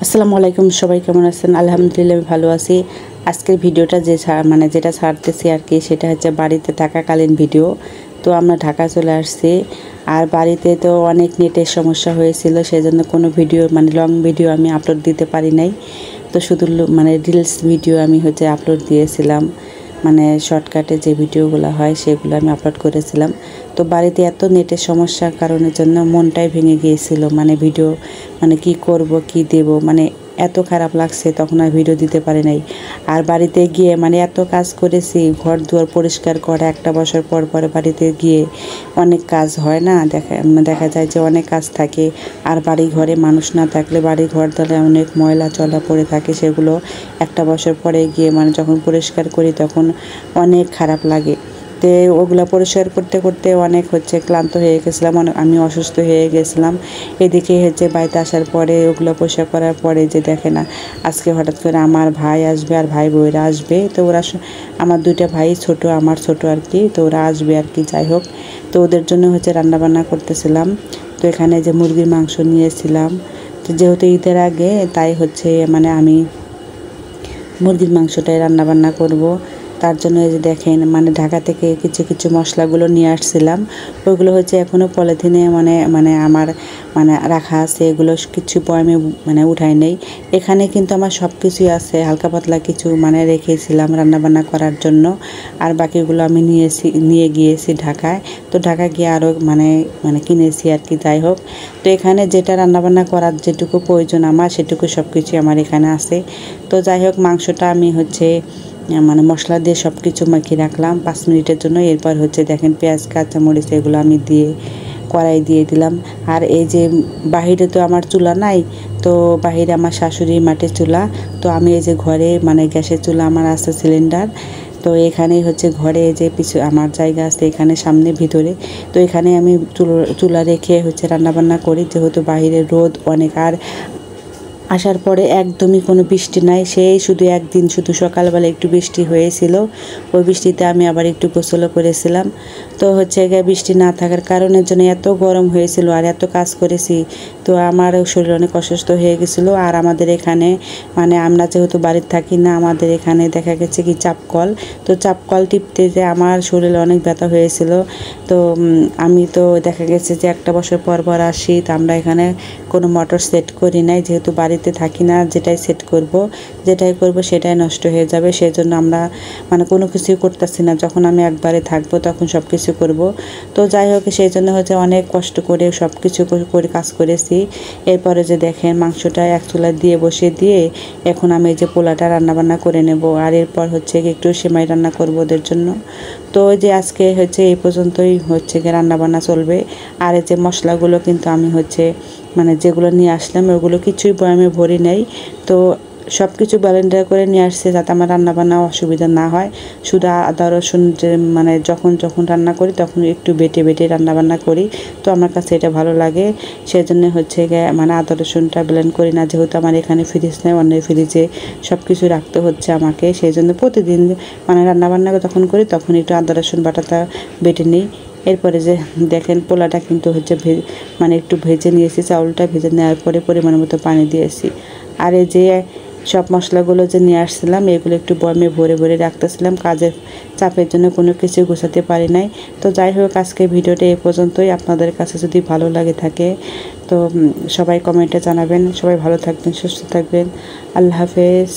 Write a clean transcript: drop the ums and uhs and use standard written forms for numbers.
আসসালামু আলাইকুম, সবাই কেমন আছেন? আলহামদুলিল্লাহ আমি ভালো আছি। আজকের ভিডিওটা যেটা ছাড়তেছি আর কি, সেটা হচ্ছে বাড়িতে থাকাকালীন ভিডিও। তো আমরা ঢাকা চলে আসছি, আর বাড়িতে তো অনেক নেটের সমস্যা হয়েছিল, সেজন্য কোনো ভিডিও লং ভিডিও আমি আপলোড দিতে পারি নাই। তো শুধু রিলস ভিডিও আমি আপলোড দিয়েছিলাম, শর্টকাটে যে ভিডিওগুলো হয় সেগুলো আমি আপলোড করেছিলাম। তো বাড়িতে এত নেটের সমস্যার কারণের জন্য মনটাই ভেঙে গিয়েছিল, ভিডিও কি করব কি দেব, এত খারাপ লাগছে, তখন আর ভিডিও দিতে পারি নাই। আর বাড়িতে গিয়ে এত কাজ করেছি, ঘর দুয়ার পরিষ্কার করা, একটা বছর পর পরে বাড়িতে গিয়ে অনেক কাজ হয় না, দেখা যায় যে অনেক কাজ থাকে। আর বাড়ি ঘরে মানুষ না থাকলে বাড়ি ঘর ধরে অনেক ময়লা চলা পড়ে থাকে, সেগুলো একটা বছর পরে গিয়ে যখন পরিষ্কার করি তখন অনেক খারাপ লাগে। তো ওগুলো পরিষ্কার করতে করতে অনেক ক্লান্ত হয়ে গেছিলাম, আমি অসুস্থ হয়ে গেছিলাম। এদিকে বাড়িতে আসার পরে ওগুলো পরিষ্কার করার পরে যে দেখে না, আজকে হঠাৎ করে আমার ভাই আসবে আর ভাই বউরা আসবে। তো ওরা আমার দুইটা ভাই ছোট, আমার ছোট আর কি, তো ওরা আসবে আর কি। যাই হোক, তো ওদের জন্য রান্নাবান্না করতেছিলাম। তো এখানে যে মুরগির মাংস নিয়েছিলাম, তো যেহেতু ঈদের আগে, তাই আমি মুরগির মাংসটাই রান্নাবান্না করব। তার জন্য এই যে দেখেন, ঢাকা থেকে কিছু কিছু মশলাগুলো নিয়ে আসছিলাম। ওইগুলো এখনও পলিথিনে আমার রাখা আছে, এগুলো কিছু বয়ামে উঠাই নেই। এখানে কিন্তু আমার সব কিছুই আছে, হালকা পাতলা কিছু রেখেছিলাম রান্নাবান্না করার জন্য, আর বাকিগুলো আমি নিয়ে গিয়েছি ঢাকায়। তো ঢাকা গিয়ে আরও কিনেছি আর কি। যাই হোক, তো এখানে যেটা রান্নাবান্না করার যেটুকু প্রয়োজন আমার, সেটুকু সব কিছুই আমার এখানে আছে। তো যাই হোক, মাংসটা আমি মশলা দিয়ে সব কিছু মাখিয়ে রাখলাম 5 মিনিটের জন্য। এরপর দেখেন পেঁয়াজ কাঁচামরিচ এগুলো আমি দিয়ে কড়াই দিয়ে দিলাম। আর এই যে বাহিরে তো আমার চুলা নাই, তো বাহিরে আমার শাশুড়ির মাটির চুলা। তো আমি এই যে ঘরে গ্যাসের চুলা আমার আছে, সিলিন্ডার। তো এখানেই ঘরে যে পিছু আমার জায়গা আছে, এখানে সামনে ভিতরে। তো এখানে আমি চুলা রেখে রান্নাবান্না করি, যেহেতু বাহিরে রোদ অনেক। আর আসার পরে একদমই কোনো বৃষ্টি নাই, সেই শুধু একদিন শুধু সকালবেলা একটু বৃষ্টি হয়েছিল, ওই বৃষ্টিতে আমি আবার একটু গোসলও করেছিলাম। তো বৃষ্টি না থাকার কারণের জন্য এত গরম হয়েছিল আর এত কাজ করেছি, তো আমার শরীর অনেক অসুস্থ হয়ে গেছিলো। আর আমাদের এখানে আমরা যেহেতু বাড়িতে থাকি না, আমাদের এখানে দেখা গেছে কি চাপকল, তো চাপকল টিপতে যে আমার শরীরে অনেক ব্যথা হয়েছিল। তো আমি তো দেখা গেছে যে একটা বছর পর পর আসি, তো আমরা এখানে কোনো মোটর সেট করি নাই, যেহেতু বাড়িতে থাকি না। যেটাই করব সেটাই নষ্ট হয়ে যাবে, সেজন্য আমরা কোনো কিছুই করতেছি না। যখন আমি একবারে থাকবো তখন সব কিছু করব। তো যাই হোক, সেই জন্য অনেক কষ্ট করে সব কিছু করে কাজ করেছি। এরপরে যে দেখেন, মাংসটা এক চুলা দিয়ে বসিয়ে দিয়ে এখন আমি এই যে পোলাটা রান্নাবান্না করে নেব। আর এরপর একটু সেমাই রান্না করব ওদের জন্য। তো যে আজকে এই পর্যন্তই রান্নাবান্না চলবে। আর এই যে মশলাগুলো কিন্তু আমি যেগুলো নিয়ে আসলাম ওগুলো কিছুই বয়ামে ভরি নেই। তো সব কিছু ব্লেন্ডার করে নিয়ে আসছে, যাতে আমার রান্নাবান্না অসুবিধা না হয়। শুধু আদা রসুন যে যখন রান্না করি তখন একটু বেটে বেটে রান্নাবান্না করি, তো আমার কাছে এটা ভালো লাগে। সেজন্য আদা রসুনটা ব্লেন্ড করি না, যেহেতু আমার এখানে ফ্রিজ নেই, অন্যের ফ্রিজে সব কিছু রাখতে হচ্ছে আমাকে। সেই জন্য প্রতিদিন রান্নাবান্না যখন করি তখন একটু আদা রসুন বাটাটা বেটে নিই। এরপরে যে দেখেন, পোলাটা কিন্তু একটু ভেজে নিয়েছি, চাউলটা ভেজে নেওয়ার পরে পরিমাণ মতো পানি দিয়েছি। আর এই যে সব মশলাগুলো যে নিয়ে আসছিলাম, এগুলো একটু বয়ামে ভরে ভরে রাখতেছিলাম, কাজের চাপের জন্য কোনো কিছু গোছাতে পারি নাই। তো যাই হোক, আজকে ভিডিওটা এই পর্যন্তই। আপনাদের কাছে যদি ভালো লাগে থাকে তো সবাই কমেন্টে জানাবেন। সবাই ভালো থাকবেন, সুস্থ থাকবেন। আল্লাহ হাফেজ।